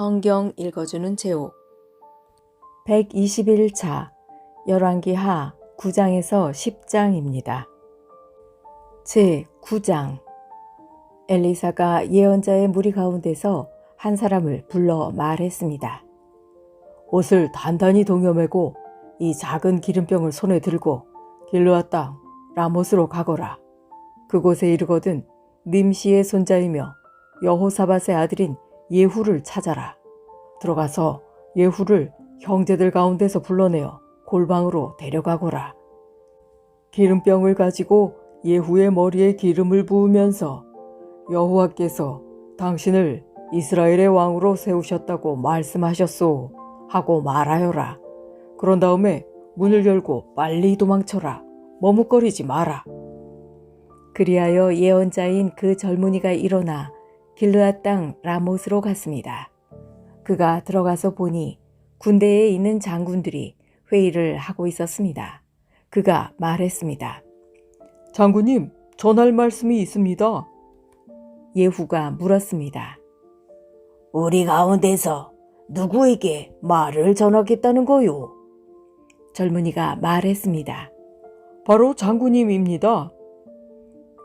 성경 읽어주는 제옥 121차 열왕기하 9장에서 10장입니다. 제9장 엘리사가 예언자의 무리 가운데서 한 사람을 불러 말했습니다. 옷을 단단히 동여매고 이 작은 기름병을 손에 들고 길르앗 땅 라못으로 가거라. 그곳에 이르거든 님시의 손자이며 여호사밧의 아들인 예후를 찾아라. 들어가서 예후를 형제들 가운데서 불러내어 골방으로 데려가거라. 기름병을 가지고 예후의 머리에 기름을 부으면서 여호와께서 당신을 이스라엘의 왕으로 세우셨다고 말씀하셨소 하고 말하여라. 그런 다음에 문을 열고 빨리 도망쳐라. 머뭇거리지 마라. 그리하여 예언자인 그 젊은이가 일어나 길르앗 땅 라못으로 갔습니다. 그가 들어가서 보니 군대에 있는 장군들이 회의를 하고 있었습니다. 그가 말했습니다. 장군님, 전할 말씀이 있습니다. 예후가 물었습니다. 우리 가운데서 누구에게 말을 전하겠다는 거요? 젊은이가 말했습니다. 바로 장군님입니다.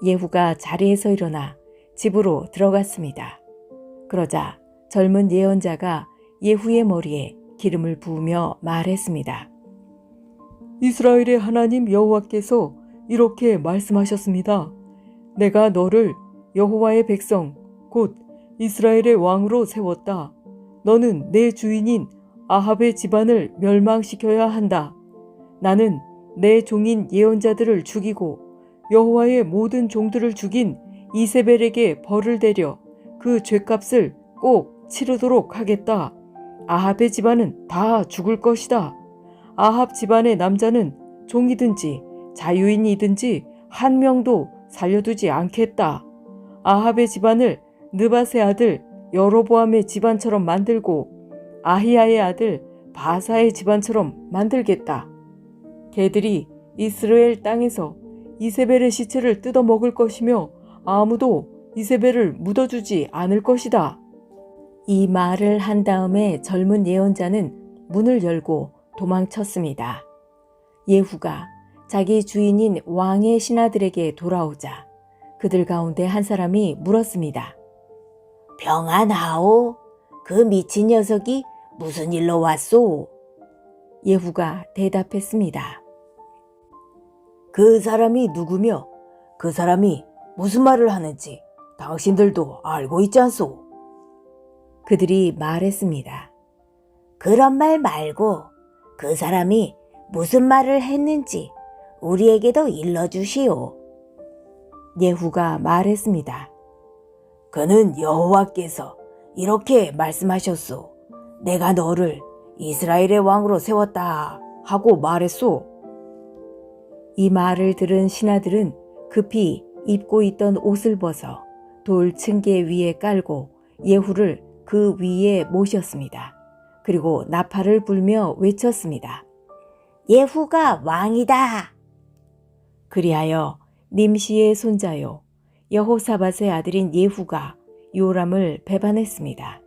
예후가 자리에서 일어나 집으로 들어갔습니다. 그러자 젊은 예언자가 예후의 머리에 기름을 부으며 말했습니다. 이스라엘의 하나님 여호와께서 이렇게 말씀하셨습니다. 내가 너를 여호와의 백성 곧 이스라엘의 왕으로 세웠다. 너는 내 주인인 아합의 집안을 멸망시켜야 한다. 나는 내 종인 예언자들을 죽이고 여호와의 모든 종들을 죽인 이세벨에게 벌을 대려 그 죄값을 꼭 치르도록 하겠다. 아합의 집안은 다 죽을 것이다. 아합 집안의 남자는 종이든지 자유인이든지 한 명도 살려두지 않겠다. 아합의 집안을 느밧의 아들 여로보암의 집안처럼 만들고 아히야의 아들 바사의 집안처럼 만들겠다. 걔들이 이스라엘 땅에서 이세벨의 시체를 뜯어먹을 것이며 아무도 이세벨을 묻어주지 않을 것이다. 이 말을 한 다음에 젊은 예언자는 문을 열고 도망쳤습니다. 예후가 자기 주인인 왕의 신하들에게 돌아오자 그들 가운데 한 사람이 물었습니다. 평안하오? 그 미친 녀석이 무슨 일로 왔소? 예후가 대답했습니다. 그 사람이 누구며 그 사람이 무슨 말을 하는지 당신들도 알고 있지 않소? 그들이 말했습니다. 그런 말 말고 그 사람이 무슨 말을 했는지 우리에게도 일러주시오. 예후가 말했습니다. 그는 여호와께서 이렇게 말씀하셨소. 내가 너를 이스라엘의 왕으로 세웠다 하고 말했소. 이 말을 들은 신하들은 급히 입고 있던 옷을 벗어 돌 층계 위에 깔고 예후를 그 위에 모셨습니다. 그리고 나팔을 불며 외쳤습니다. 예후가 왕이다. 그리하여 님시의 손자요 여호사밧의 아들인 예후가 요람을 배반했습니다.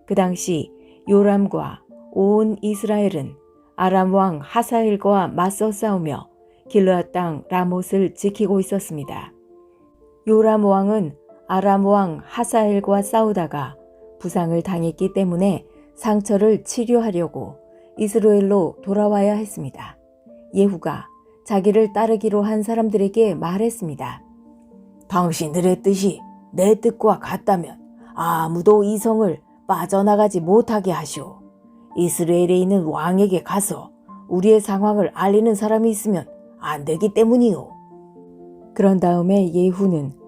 그 당시 요람과 온 이스라엘은 아람 왕 하사엘과 맞서 싸우며 길르앗 땅 라못을 지키고 있었습니다. 요람 왕은 아람 왕 하사엘과 싸우다가 부상을 당했기 때문에 상처를 치료하려고 이스라엘로 돌아와야 했습니다. 예후가 자기를 따르기로 한 사람들에게 말했습니다. 당신들의 뜻이 내 뜻과 같다면 아무도 이 성을 빠져나가지 못하게 하시오. 이스라엘에 있는 왕에게 가서 우리의 상황을 알리는 사람이 있으면 안 되기 때문이오. 그런 다음에 예후는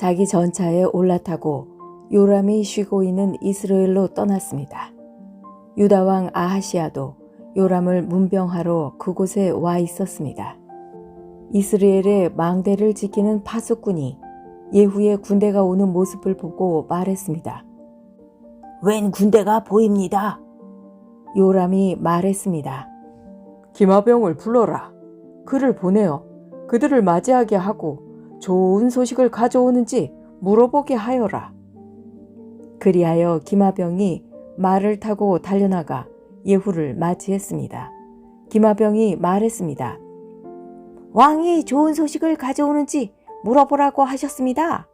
자기 전차에 올라타고 요람이 쉬고 있는 이스라엘로 떠났습니다. 유다왕 아하시아도 요람을 문병하러 그곳에 와 있었습니다. 이스라엘의 망대를 지키는 파수꾼이 예후의 군대가 오는 모습을 보고 말했습니다. 웬 군대가 보입니다. 요람이 말했습니다. 기마병을 불러라. 그를 보내어 그들을 맞이하게 하고 좋은 소식을 가져오는지 물어보게 하여라. 그리하여 기마병이 말을 타고 달려나가 예후를 맞이했습니다. 기마병이 말했습니다. 왕이 좋은 소식을 가져오는지 물어보라고 하셨습니다.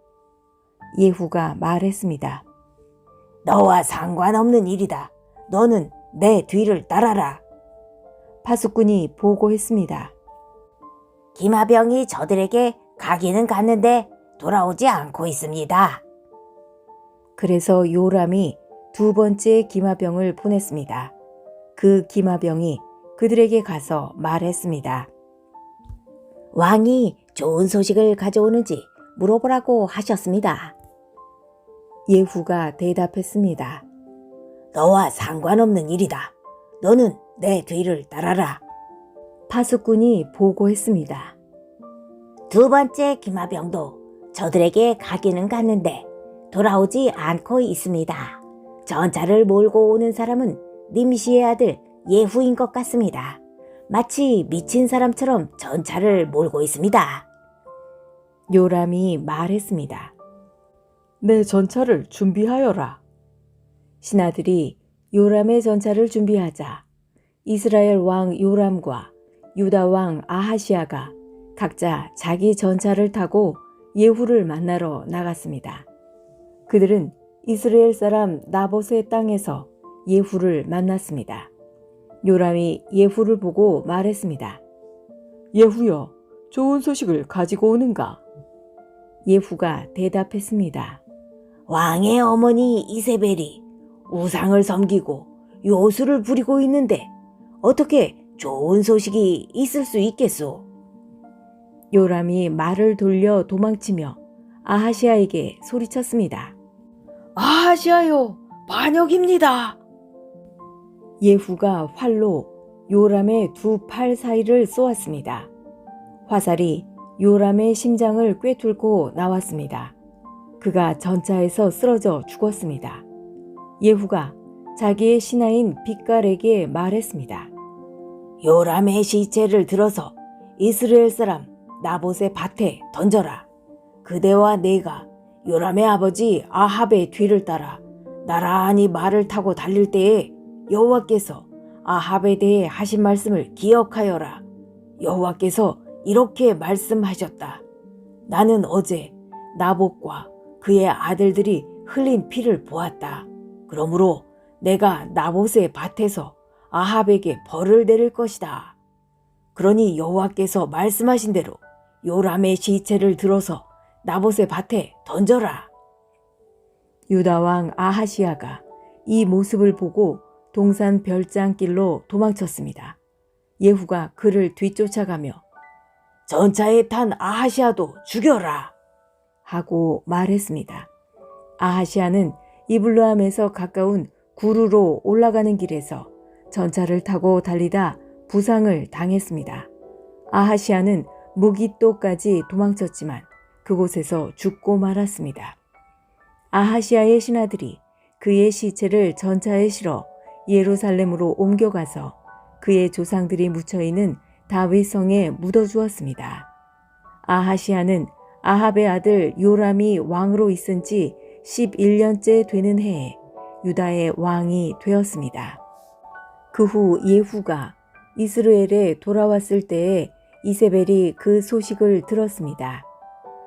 예후가 말했습니다. 너와 상관없는 일이다. 너는 내 뒤를 따라라. 파수꾼이 보고했습니다. 기마병이 저들에게 가기는 갔는데 돌아오지 않고 있습니다. 그래서 요람이 두 번째 기마병을 보냈습니다. 그 기마병이 그들에게 가서 말했습니다. 왕이 좋은 소식을 가져오는지 물어보라고 하셨습니다. 예후가 대답했습니다. 너와 상관없는 일이다. 너는 내 뒤를 따라라. 파수꾼이 보고했습니다. 두 번째 기마병도 저들에게 가기는 갔는데 돌아오지 않고 있습니다. 전차를 몰고 오는 사람은 님시의 아들 예후인 것 같습니다. 마치 미친 사람처럼 전차를 몰고 있습니다. 요람이 말했습니다. 내 전차를 준비하여라. 신하들이 요람의 전차를 준비하자 이스라엘 왕 요람과 유다 왕 아하시아가 각자 자기 전차를 타고 예후를 만나러 나갔습니다. 그들은 이스라엘 사람 나봇의 땅에서 예후를 만났습니다. 요람이 예후를 보고 말했습니다. 예후여, 좋은 소식을 가지고 오는가? 예후가 대답했습니다. 왕의 어머니 이세벨이 우상을 섬기고 요술을 부리고 있는데 어떻게 좋은 소식이 있을 수 있겠소? 요람이 말을 돌려 도망치며 아하시아에게 소리쳤습니다. 아하시아요, 반역입니다. 예후가 활로 요람의 두 팔 사이를 쏘았습니다. 화살이 요람의 심장을 꿰뚫고 나왔습니다. 그가 전차에서 쓰러져 죽었습니다. 예후가 자기의 신하인 빛갈에게 말했습니다. 요람의 시체를 들어서 이스라엘 사람 나봇의 밭에 던져라. 그대와 내가 요람의 아버지 아합의 뒤를 따라 나란히 말을 타고 달릴 때에 여호와께서 아합에 대해 하신 말씀을 기억하여라. 여호와께서 이렇게 말씀하셨다. 나는 어제 나봇과 그의 아들들이 흘린 피를 보았다. 그러므로 내가 나봇의 밭에서 아합에게 벌을 내릴 것이다. 그러니 여호와께서 말씀하신 대로 요람의 시체를 들어서 나봇의 밭에 던져라. 유다 왕 아하시아가 이 모습을 보고 동산 별장길로 도망쳤습니다. 예후가 그를 뒤쫓아가며 전차에 탄 아하시아도 죽여라 하고 말했습니다. 아하시아는 이블루함에서 가까운 구루로 올라가는 길에서 전차를 타고 달리다 부상을 당했습니다. 아하시아는 무기또까지 도망쳤지만 그곳에서 죽고 말았습니다. 아하시아의 신하들이 그의 시체를 전차에 실어 예루살렘으로 옮겨가서 그의 조상들이 묻혀있는 다윗성에 묻어주었습니다. 아하시아는 아합의 아들 요람이 왕으로 있은 지 11년째 되는 해에 유다의 왕이 되었습니다. 그 후 예후가 이스라엘에 돌아왔을 때에 이세벨이 그 소식을 들었습니다.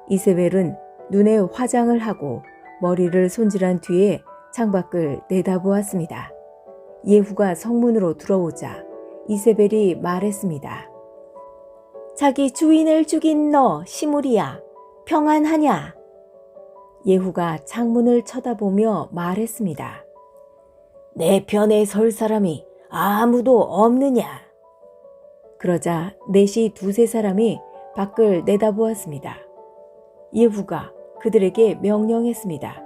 이세벨은 눈에 화장을 하고 머리를 손질한 뒤에 창밖을 내다보았습니다. 예후가 성문으로 들어오자 이세벨이 말했습니다. 자기 주인을 죽인 너 시므리야, 평안하냐? 예후가 창문을 쳐다보며 말했습니다. 내 편에 설 사람이 아무도 없느냐? 그러자 넷이 두세 사람이 밖을 내다보았습니다. 예후가 그들에게 명령했습니다.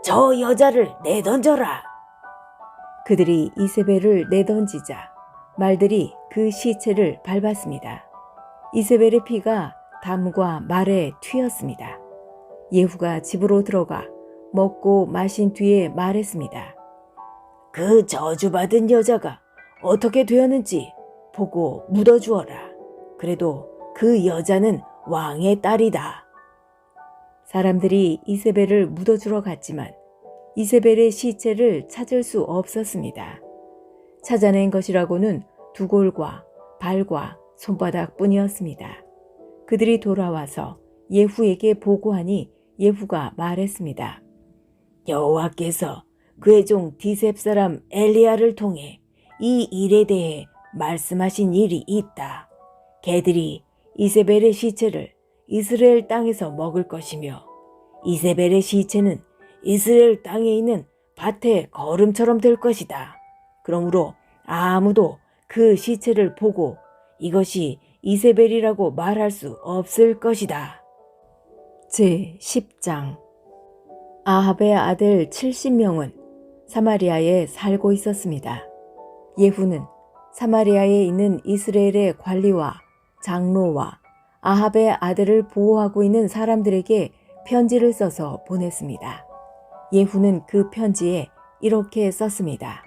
저 여자를 내던져라. 그들이 이세벨을 내던지자 말들이 그 시체를 밟았습니다. 이세벨의 피가 담과 말에 튀었습니다. 예후가 집으로 들어가 먹고 마신 뒤에 말했습니다. 그 저주받은 여자가 어떻게 되었는지 보고 묻어주어라. 그래도 그 여자는 왕의 딸이다. 사람들이 이세벨을 묻어주러 갔지만 이세벨의 시체를 찾을 수 없었습니다. 찾아낸 것이라고는 두골과 발과 손바닥 뿐이었습니다. 그들이 돌아와서 예후에게 보고하니 예후가 말했습니다. 여호와께서 그의 종 디셉 사람 엘리야를 통해 이 일에 대해 말씀하신 일이 있다. 개들이 이세벨의 시체를 이스라엘 땅에서 먹을 것이며 이세벨의 시체는 이스라엘 땅에 있는 밭의 거름처럼 될 것이다. 그러므로 아무도 그 시체를 보고 이것이 이세벨이라고 말할 수 없을 것이다. 제10장 아합의 아들 70명은 사마리아에 살고 있었습니다. 예후는 사마리아에 있는 이스라엘의 관리와 장로와 아합의 아들을 보호하고 있는 사람들에게 편지를 써서 보냈습니다. 예후는 그 편지에 이렇게 썼습니다.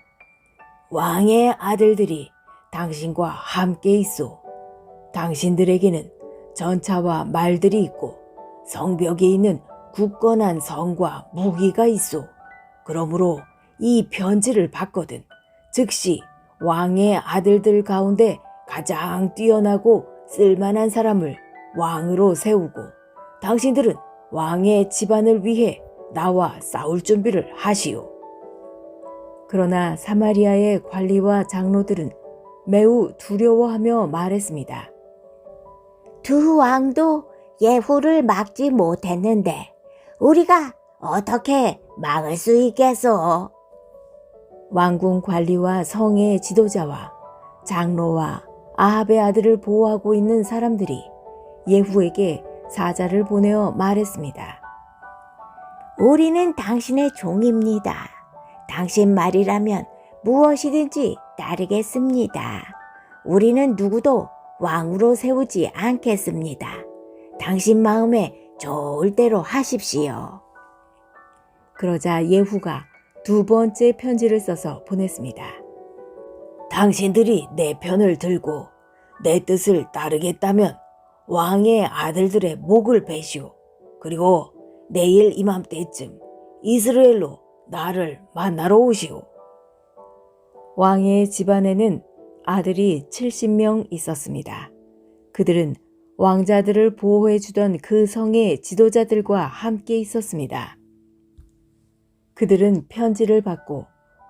왕의 아들들이 당신과 함께 있소. 당신들에게는 전차와 말들이 있고 성벽에 있는 굳건한 성과 무기가 있소. 그러므로 이 편지를 받거든 즉시 왕의 아들들 가운데 가장 뛰어나고 쓸만한 사람을 왕으로 세우고 당신들은 왕의 집안을 위해 나와 싸울 준비를 하시오. 그러나 사마리아의 관리와 장로들은 매우 두려워하며 말했습니다. 두 왕도 예후를 막지 못했는데 우리가 어떻게 막을 수 있겠소? 왕궁 관리와 성의 지도자와 장로와 아합의 아들을 보호하고 있는 사람들이 예후에게 사자를 보내어 말했습니다. 우리는 당신의 종입니다. 당신 말이라면 무엇이든지 따르겠습니다. 우리는 누구도 왕으로 세우지 않겠습니다. 당신 마음에 좋을 대로 하십시오. 그러자 예후가 두 번째 편지를 써서 보냈습니다. 당신들이 내 편을 들고 내 뜻을 따르겠다면 왕의 아들들의 목을 베시오. 그리고 내일 이맘때쯤 이스라엘로 나를 만나러 오시오. 왕의 집안에는 아들이 70명 있었습니다. 그들은 왕자들을 보호해 주던 그 성의 지도자들과 함께 있었습니다. 그들은 편지를 받고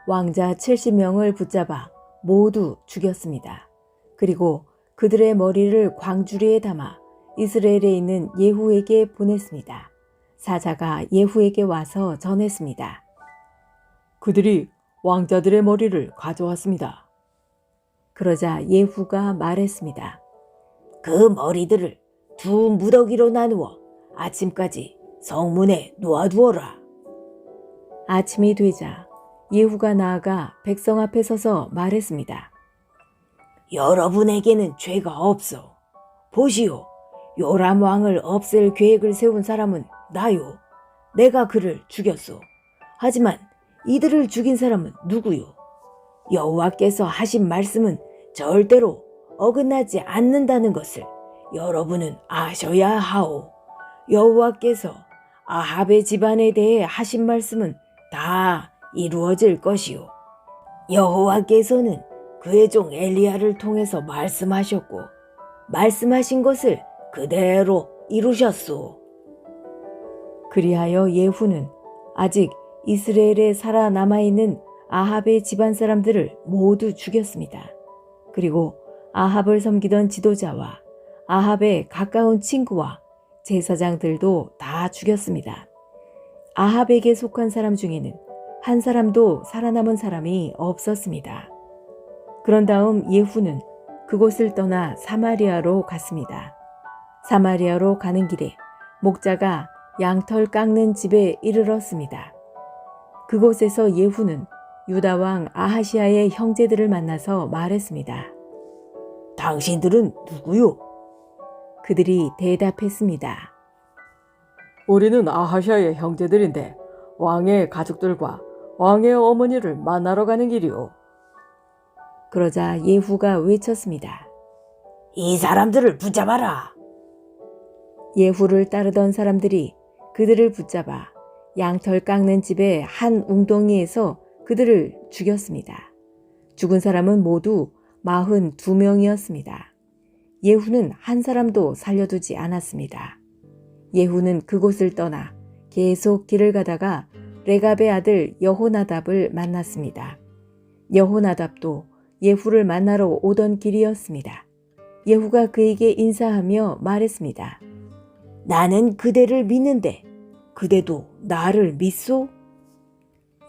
왕자 70명을 붙잡아 모두 죽였습니다. 그리고 그들의 머리를 광주리에 담아 이스라엘에 있는 예후에게 보냈습니다. 사자가 예후에게 와서 전했습니다. 그들이 왕자들의 머리를 가져왔습니다. 그러자 예후가 말했습니다. 그 머리들을 두 무더기로 나누어 아침까지 성문에 놓아두어라. 아침이 되자 예후가 나아가 백성 앞에 서서 말했습니다. 여러분에게는 죄가 없어. 보시오. 요람 왕을 없앨 계획을 세운 사람은 나요. 내가 그를 죽였소. 하지만 이들을 죽인 사람은 누구요? 여호와께서 하신 말씀은 절대로 어긋나지 않는다는 것을 여러분은 아셔야 하오. 여호와께서 아합의 집안에 대해 하신 말씀은 다 이루어질 것이오. 여호와께서는 그의 종 엘리야를 통해서 말씀하셨고 말씀하신 것을 그대로 이루셨소. 그리하여 예후는 아직 이스라엘에 살아남아있는 아합의 집안 사람들을 모두 죽였습니다. 그리고 아합을 섬기던 지도자와 아합의 가까운 친구와 제사장들도 다 죽였습니다. 아합에게 속한 사람 중에는 한 사람도 살아남은 사람이 없었습니다. 그런 다음 예후는 그곳을 떠나 사마리아로 갔습니다. 사마리아로 가는 길에 목자가 양털 깎는 집에 이르렀습니다. 그곳에서 예후는 유다 왕 아하시아의 형제들을 만나서 말했습니다. 당신들은 누구요? 그들이 대답했습니다. 우리는 아하시아의 형제들인데 왕의 가족들과 왕의 어머니를 만나러 가는 길이오. 그러자 예후가 외쳤습니다. 이 사람들을 붙잡아라. 예후를 따르던 사람들이 그들을 붙잡아 양털 깎는 집의 한 웅덩이에서 그들을 죽였습니다. 죽은 사람은 모두 42명이었습니다. 예후는 한 사람도 살려두지 않았습니다. 예후는 그곳을 떠나 계속 길을 가다가 레갑의 아들 여호나답을 만났습니다. 여호나답도 예후를 만나러 오던 길이었습니다. 예후가 그에게 인사하며 말했습니다. 나는 그대를 믿는데 그대도 나를 믿소?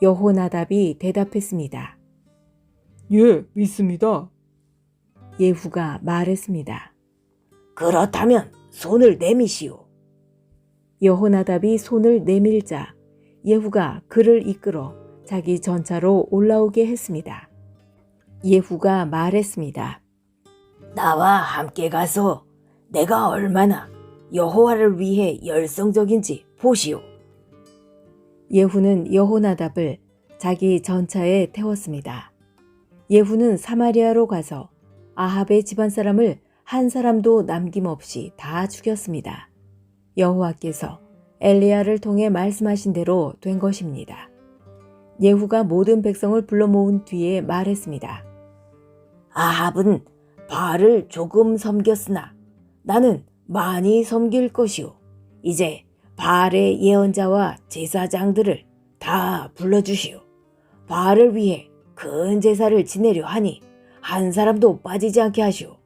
여호나답이 대답했습니다. 예, 믿습니다. 예후가 말했습니다. 그렇다면 손을 내미시오. 여호나답이 손을 내밀자 예후가 그를 이끌어 자기 전차로 올라오게 했습니다. 예후가 말했습니다. 나와 함께 가서 내가 얼마나 여호와를 위해 열성적인지 보시오. 예후는 여호나답을 자기 전차에 태웠습니다. 예후는 사마리아로 가서 아합의 집안 사람을 한 사람도 남김없이 다 죽였습니다. 여호와께서 엘리야를 통해 말씀하신 대로 된 것입니다. 예후가 모든 백성을 불러 모은 뒤에 말했습니다. 아합은 바알을 조금 섬겼으나 나는 많이 섬길 것이오. 이제 바알의 예언자와 제사장들을 다 불러주시오. 바알을 위해 큰 제사를 지내려 하니 한 사람도 빠지지 않게 하시오.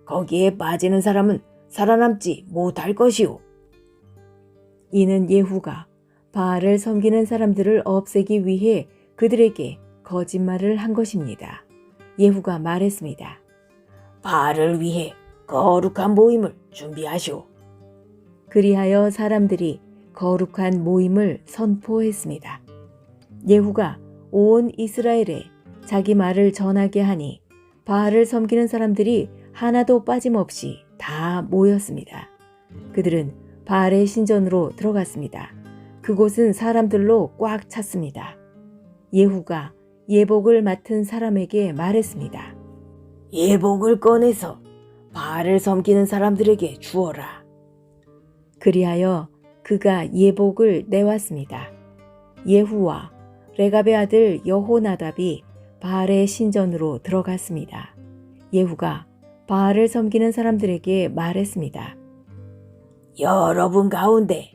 거기에 빠지는 사람은 살아남지 못할 것이오. 이는 예후가 바알을 섬기는 사람들을 없애기 위해 그들에게 거짓말을 한 것입니다. 예후가 말했습니다. 바알을 위해 거룩한 모임을 준비하시오. 그리하여 사람들이 거룩한 모임을 선포했습니다. 예후가 온 이스라엘에 자기 말을 전하게 하니 바알을 섬기는 사람들이 하나도 빠짐없이 다 모였습니다. 그들은 바알의 신전으로 들어갔습니다. 그곳은 사람들로 꽉 찼습니다. 예후가 예복을 맡은 사람에게 말했습니다. 예복을 꺼내서 바알을 섬기는 사람들에게 주어라. 그리하여 그가 예복을 내왔습니다. 예후와 레갑의 아들 여호나답이 바알의 신전으로 들어갔습니다. 예후가 바알을 섬기는 사람들에게 말했습니다. 여러분 가운데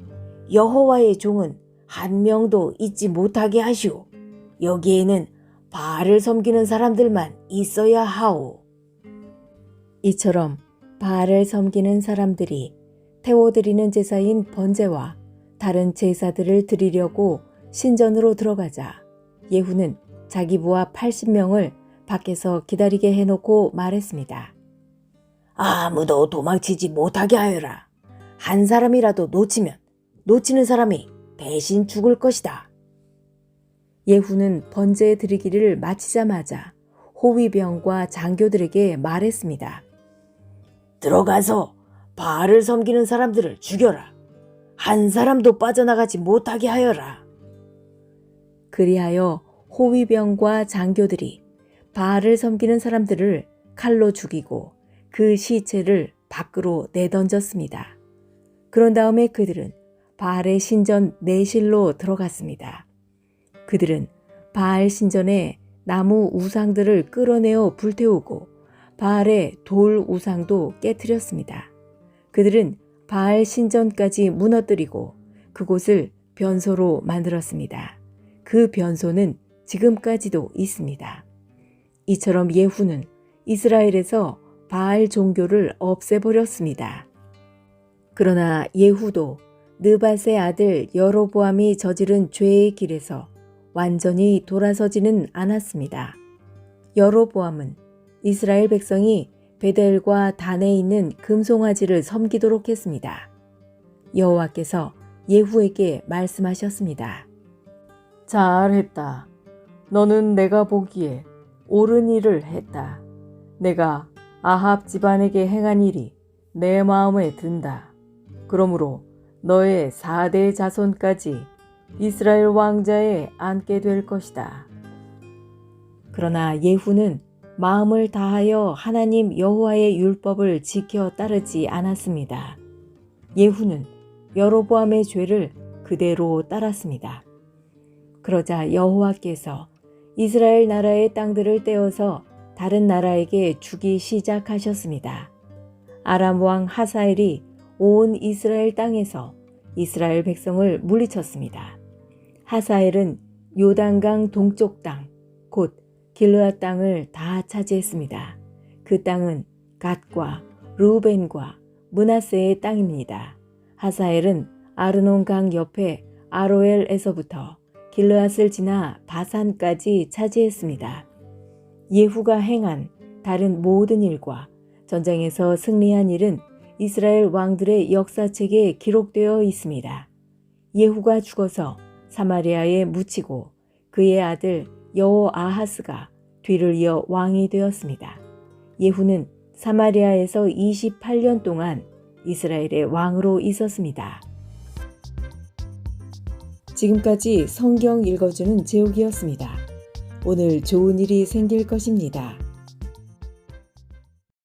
여호와의 종은 한 명도 잊지 못하게 하시오. 여기에는 바알을 섬기는 사람들만 있어야 하오. 이처럼 바알을 섬기는 사람들이 태워드리는 제사인 번제와 다른 제사들을 드리려고 신전으로 들어가자 예후는 자기 부하 80명을 밖에서 기다리게 해놓고 말했습니다. 아무도 도망치지 못하게 하여라. 한 사람이라도 놓치면 놓치는 사람이 대신 죽을 것이다. 예후는 번제 드리기를 마치자마자 호위병과 장교들에게 말했습니다. 들어가서 바알을 섬기는 사람들을 죽여라. 한 사람도 빠져나가지 못하게 하여라. 그리하여 호위병과 장교들이 바알을 섬기는 사람들을 칼로 죽이고 그 시체를 밖으로 내던졌습니다. 그런 다음에 그들은 바알의 신전 내실로 들어갔습니다. 그들은 바알 신전에 나무 우상들을 끌어내어 불태우고 바알의 돌 우상도 깨뜨렸습니다. 그들은 바알 신전까지 무너뜨리고 그곳을 변소로 만들었습니다. 그 변소는 지금까지도 있습니다. 이처럼 예후는 이스라엘에서 바알 종교를 없애버렸습니다. 그러나 예후도 느밧의 아들 여로보암이 저지른 죄의 길에서 완전히 돌아서지는 않았습니다. 여로보암은 이스라엘 백성이 베델과 단에 있는 금송아지를 섬기도록 했습니다. 여호와께서 예후에게 말씀하셨습니다. 잘했다. 너는 내가 보기에 옳은 일을 했다. 내가 아합 집안에게 행한 일이 내 마음에 든다. 그러므로 너의 4대 자손까지 이스라엘 왕자에 앉게 될 것이다. 그러나 예후는 마음을 다하여 하나님 여호와의 율법을 지켜 따르지 않았습니다. 예후는 여로보암의 죄를 그대로 따랐습니다. 그러자 여호와께서 이스라엘 나라의 땅들을 떼어서 다른 나라에게 주기 시작하셨습니다. 아람 왕 하사엘이 온 이스라엘 땅에서 이스라엘 백성을 물리쳤습니다. 하사엘은 요단강 동쪽 땅, 곧 길르앗 땅을 다 차지했습니다. 그 땅은 갓과 르우벤과 므낫세의 땅입니다. 하사엘은 아르논강 옆에 아로엘에서부터 길르앗을 지나 바산까지 차지했습니다. 예후가 행한 다른 모든 일과 전쟁에서 승리한 일은 이스라엘 왕들의 역사책에 기록되어 있습니다. 예후가 죽어서 사마리아에 묻히고 그의 아들 여호아하스가 뒤를 이어 왕이 되었습니다. 예후는 사마리아에서 28년 동안 이스라엘의 왕으로 있었습니다. 지금까지 성경 읽어주는 제옥이었습니다. 오늘 좋은 일이 생길 것입니다.